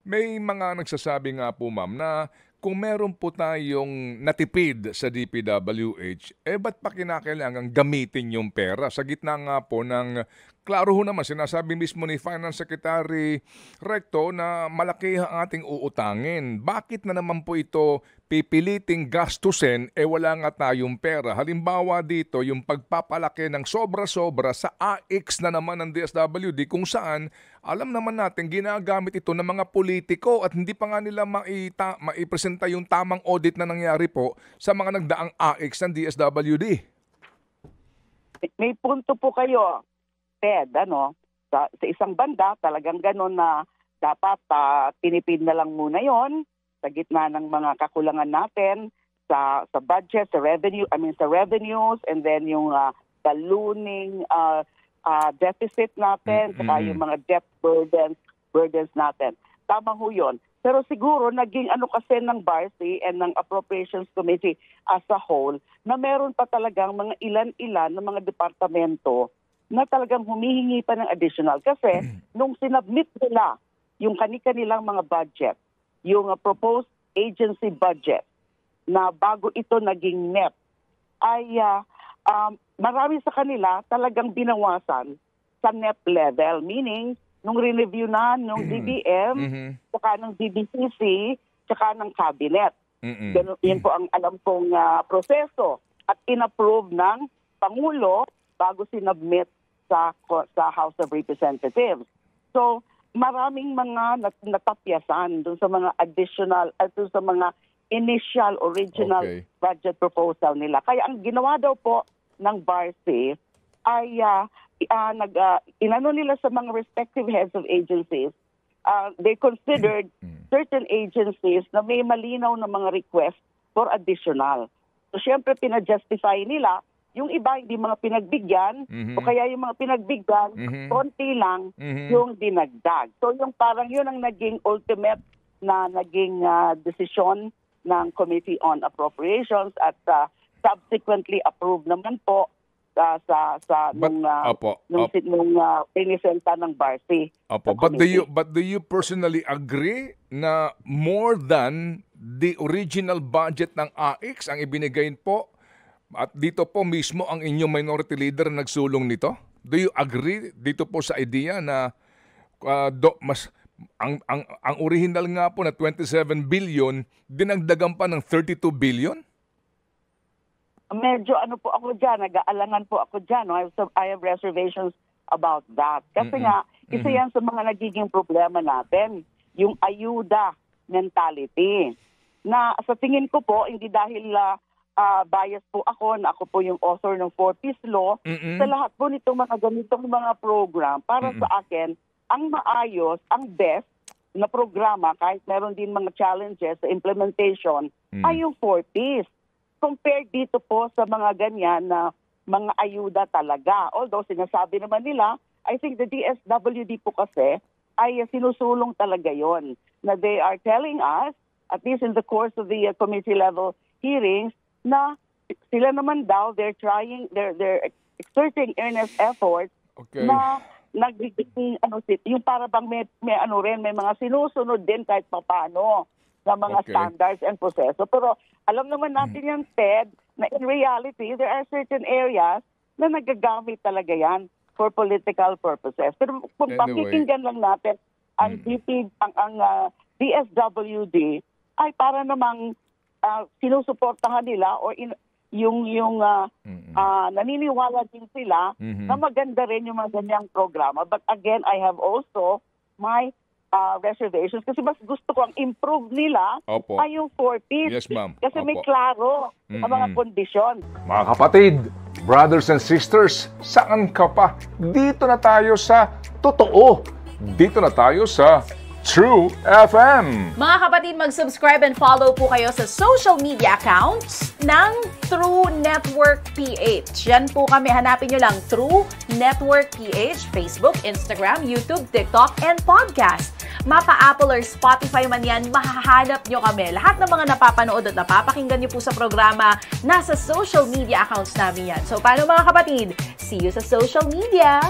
May mga nagsasabi nga po ma'am na kung meron po tayong natipid sa DPWH, ba't pa kinakailangan gamitin yung pera? Sa gitna nga po ng, klaro ho naman, sinasabi mismo ni Finance Secretary Recto na malaki ang ating uutangin. Bakit na naman po ito pipiliting gastusin, wala nga tayong pera? Halimbawa dito, yung pagpapalaki ng sobra-sobra sa AX na naman ng DSWD kung saan, alam naman natin, ginagamit ito ng mga politiko at hindi pa nga nila maipresenta yung tamang audit na nangyari po sa mga nagdaang AX ng DSWD. May punto po kayo, Ted, sa isang banda, talagang gano'n na dapat tinipid na lang muna yon sa gitna ng mga kakulangan natin sa budget, sa revenues, and then yung ballooning deficit natin, saka yung mga debt burdens natin. Tama ho yun. Pero siguro naging kasi ng BARSI and ng Appropriations Committee as a whole na meron pa talagang mga ilan-ilan ng mga departamento na talagang humihingi pa ng additional. Kasi nung sinubmit nila yung kanilang mga budget, yung proposed agency budget na bago ito naging NEP, ay marami sa kanila talagang binawasan sa NEP level. Meaning, nung re-review na nung DBM, saka ng DBCC, saka ng Cabinet. Ganun, yun po ang alam kong proseso. At in-approve ng Pangulo bago sinubmit sa House of Representatives. So, maraming mga natapyasan dun sa mga additional, dun sa mga initial, original budget proposal nila. Kaya ang ginawa daw po ng BARSI ay inano nila sa mga respective heads of agencies, they considered certain agencies na may malinaw na mga request for additional. So, syempre, pinajustify nila. Yung iba, hindi mga pinagbigyan, o kaya yung mga pinagbigyan, konti lang yung dinagdag. So, yung parang yun ang naging ultimate na naging desisyon ng Committee on Appropriations at subsequently approved naman po nung pinisenta ng BARSI. But do you personally agree na more than the original budget ng AX ang ibinigay po? At dito po mismo ang inyong minority leader nagsulong nito? Do you agree dito po sa idea na ang original nga po na 27 billion, dinagdagan pa ng 32 billion? Medyo po ako dyan, nag-aalangan po ako dyan. No? I have reservations about that. Kasi nga, isa yan sa mga nagiging problema natin, yung ayuda mentality. Na sa tingin ko po, hindi dahil bias po ako na ako po yung author ng 4Ps Law, sa lahat po nitong mga ganitong mga program, para sa akin, ang maayos, ang best na programa, kahit meron din mga challenges sa implementation, ay yung 4Ps. Compared dito po sa mga ganyan na mga ayuda talaga. Although sinasabi naman nila, I think the DSWD po kasi ay sinusulong talaga yon. Na they are telling us, at least in the course of the committee level hearings, na sila naman daw, they're exerting earnest efforts na nagbibigay yung para bang may mga sinusunod din kahit paano na mga standards and proseso. Pero alam naman natin yan, Ted, na in reality, there are certain areas na nagagamit talaga yan for political purposes. Pero kung pakikinggan lang natin ang DSWD ay para namang sinusuportahan nila or yung naniniwala din sila na maganda rin yung mga ganyang programa. But again, I have also my reservations kasi mas gusto ko ang improve nila ay yung 4Ps. Yes, ma'am. Kasi may klaro ang mga kondisyon. Mga kapatid, brothers and sisters, saan ka pa? Dito na tayo sa totoo. Dito na tayo sa True FM. Mga kapatid, mag-subscribe and follow po kayo sa social media accounts ng True Network PH. Yan po kami. Hanapin nyo lang True Network PH, Facebook, Instagram, YouTube, TikTok, and podcast. Mapa Apple or Spotify man yan, mahahanap nyo kami. Lahat ng mga napapanood at napapakinggan nyo po sa programa, nasa social media accounts namin yan. So, paano mga kapatid? See you sa social media!